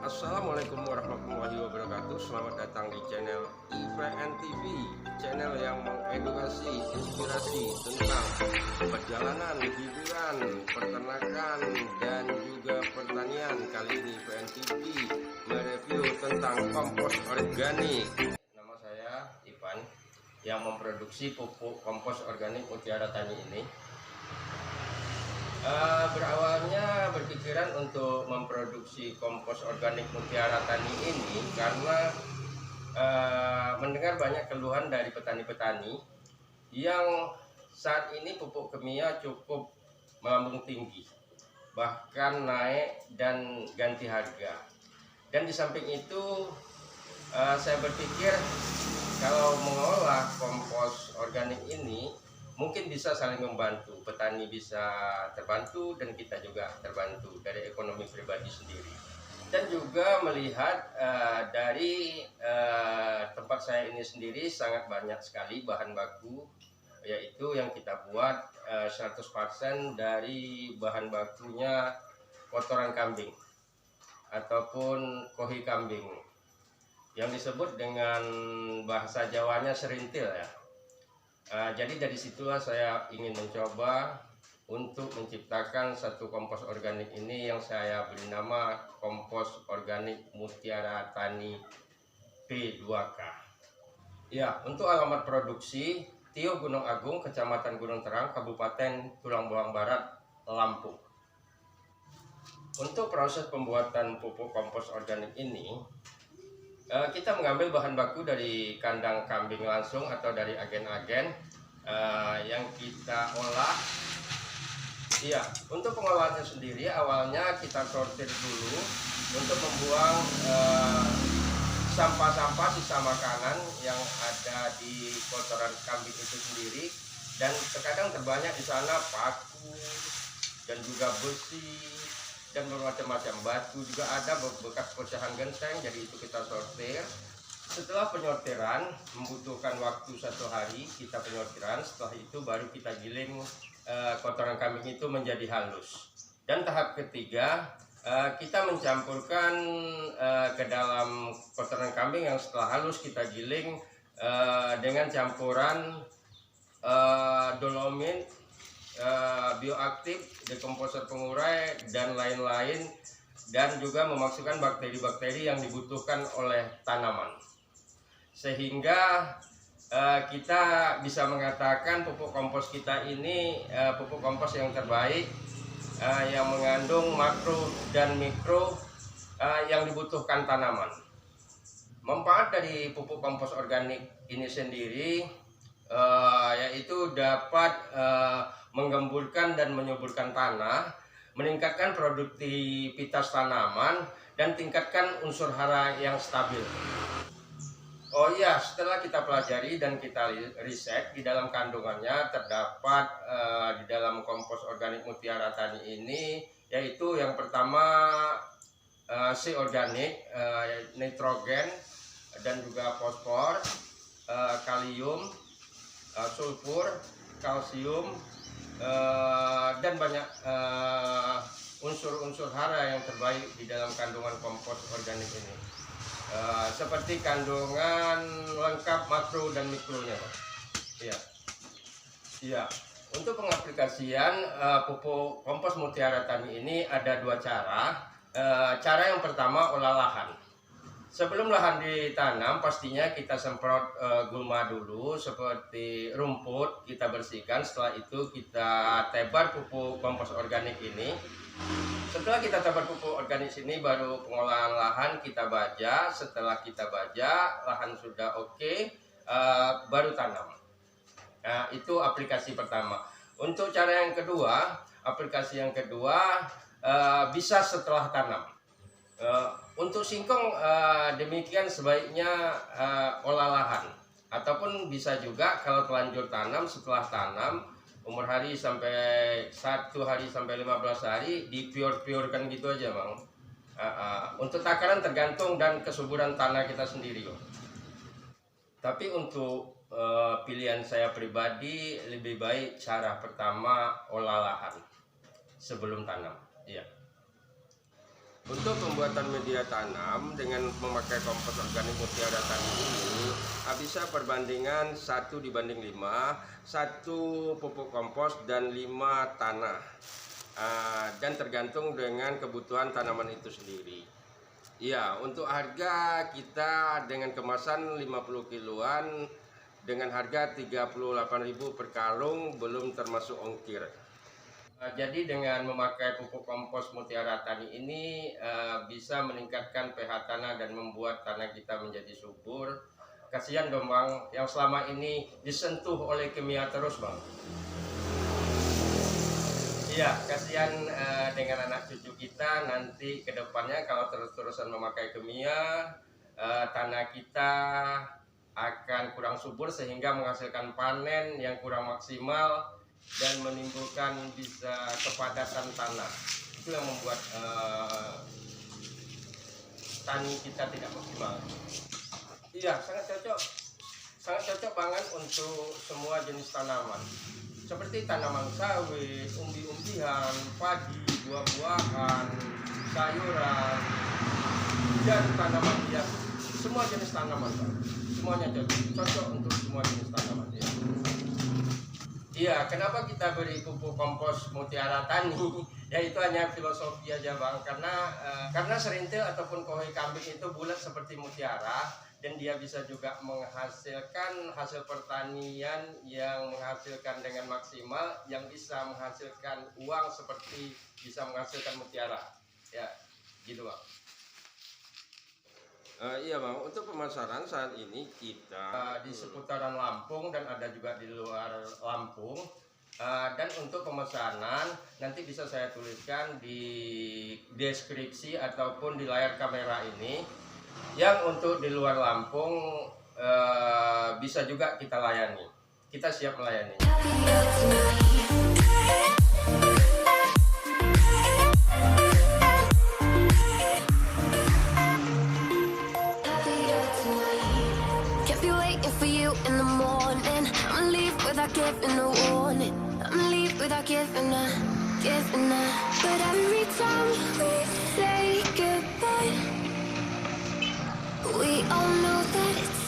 Assalamualaikum warahmatullahi wabarakatuh. Selamat datang di channel IVN TV, channel yang mengedukasi, inspirasi tentang perjalanan, hiburan, peternakan, dan juga pertanian. Kali ini IVN TV mereview tentang kompos organik. Nama saya Ivan yang memproduksi pupuk kompos organik Mutiara Tani ini. Berawalnya berpikiran untuk memproduksi kompos organik Mutiara Tani ini karena mendengar banyak keluhan dari petani-petani yang saat ini pupuk kimia cukup melambung tinggi, bahkan naik dan ganti harga. Dan di samping itu saya berpikir kalau mengolah kompos organik ini mungkin bisa saling membantu, petani bisa terbantu dan kita juga terbantu dari ekonomi pribadi sendiri. Dan juga melihat dari tempat saya ini sendiri sangat banyak sekali bahan baku, yaitu yang kita buat 100% dari bahan bakunya kotoran kambing ataupun kohi kambing, yang disebut dengan bahasa Jawanya serintil ya. Jadi dari situlah saya ingin mencoba untuk menciptakan satu kompos organik ini yang saya beri nama kompos organik Mutiara Tani P2K. Ya, untuk alamat produksi Tio Gunung Agung, Kecamatan Gunung Terang, Kabupaten Tulang Bawang Barat, Lampung. Untuk proses pembuatan pupuk kompos organik ini, kita mengambil bahan baku dari kandang kambing langsung atau dari agen-agen yang kita olah. Iya, untuk pengolahannya sendiri awalnya kita sortir dulu untuk membuang sampah-sampah sisa makanan yang ada di kotoran kambing itu sendiri, dan terkadang terbanyak di sana paku dan juga besi dan bermacam-macam, batu juga ada, bekas pecahan genteng. Jadi itu kita sortir. Setelah penyortiran membutuhkan waktu 1 hari, kita penyortiran. Setelah itu baru kita giling kotoran kambing itu menjadi halus. Dan tahap ketiga, kita mencampurkan ke dalam kotoran kambing yang setelah halus kita giling dengan campuran dolomit, bioaktif, dekomposer pengurai, dan lain-lain, dan juga memasukkan bakteri-bakteri yang dibutuhkan oleh tanaman, sehingga kita bisa mengatakan pupuk kompos kita ini pupuk kompos yang terbaik, yang mengandung makro dan mikro yang dibutuhkan tanaman. Manfaat dari pupuk kompos organik ini sendiri yaitu dapat menggemburkan dan menyuburkan tanah, meningkatkan produktivitas tanaman, dan tingkatkan unsur hara yang stabil. Oh iya, setelah kita pelajari dan kita riset, di dalam kandungannya terdapat di dalam kompos organik Mutiara Tani ini, yaitu yang pertama C organik, nitrogen dan juga fosfor, kalium, sulfur, kalsium, dan banyak unsur-unsur hara yang terbaik di dalam kandungan kompos organik ini, seperti kandungan lengkap makro dan mikronya. Iya, iya. Untuk pengaplikasian pupuk kompos Mutiara Tani ini ada 2 cara. Cara yang pertama, olah lahan. Sebelum lahan ditanam, pastinya kita semprot gulma dulu, seperti rumput kita bersihkan. Setelah itu kita tebar pupuk kompos organik ini. Setelah kita tebar pupuk organik ini, baru pengolahan lahan kita baja. Setelah kita baja, lahan sudah oke, baru tanam. Nah, itu aplikasi pertama. Untuk cara yang kedua, aplikasi yang kedua bisa setelah tanam. Untuk singkong demikian sebaiknya olah lahan, ataupun bisa juga kalau telanjur tanam, setelah tanam umur hari sampai 1 hari sampai 15 hari dipiur-piurkan gitu aja Bang. Untuk takaran tergantung dan kesuburan tanah kita sendiri kok. Tapi untuk pilihan saya pribadi, lebih baik cara pertama olah lahan sebelum tanam. Iya. Untuk pembuatan media tanam dengan memakai kompos organik Mutiara Tani ini bisa perbandingan 1:5, 1 pupuk kompos dan 5 tanah. Dan tergantung dengan kebutuhan tanaman itu sendiri. Ya, untuk harga kita dengan kemasan 50 kiloan dengan harga 38.000 per karung, belum termasuk ongkir. Jadi dengan memakai pupuk kompos Mutiara Tani ini bisa meningkatkan pH tanah dan membuat tanah kita menjadi subur. Kasihan dong Bang, yang selama ini disentuh oleh kimia terus Bang. Iya, kasihan dengan anak cucu kita nanti ke depannya kalau terus-terusan memakai kimia, tanah kita akan kurang subur sehingga menghasilkan panen yang kurang maksimal dan menimbulkan bisa kepadatan tanah. Itu yang membuat tani kita tidak maksimal. Iya, sangat cocok banget untuk semua jenis tanaman seperti tanaman sawit, umbi-umbian, padi, buah-buahan, sayuran, dan tanaman hias. Semua jenis tanaman, Pak. Semuanya cocok untuk semua jenis tanaman. Ya. Iya, kenapa kita beri pupuk kompos Mutiara Tani? Ya itu hanya filosofi aja Bang, karena serintil ataupun kohoi kambing itu bulat seperti mutiara dan dia bisa juga menghasilkan hasil pertanian yang menghasilkan dengan maksimal, yang bisa menghasilkan uang seperti bisa menghasilkan mutiara. Ya, gitu Bang. Iya Bang, untuk pemasaran saat ini kita di seputaran Lampung dan ada juga di luar Lampung. Dan untuk pemesanan nanti bisa saya tuliskan di deskripsi ataupun di layar kamera ini. Yang untuk di luar Lampung bisa juga kita layani. Kita siap melayani. Giving a warning, I'ma leave without giving a. But every time we say goodbye, we all know that it's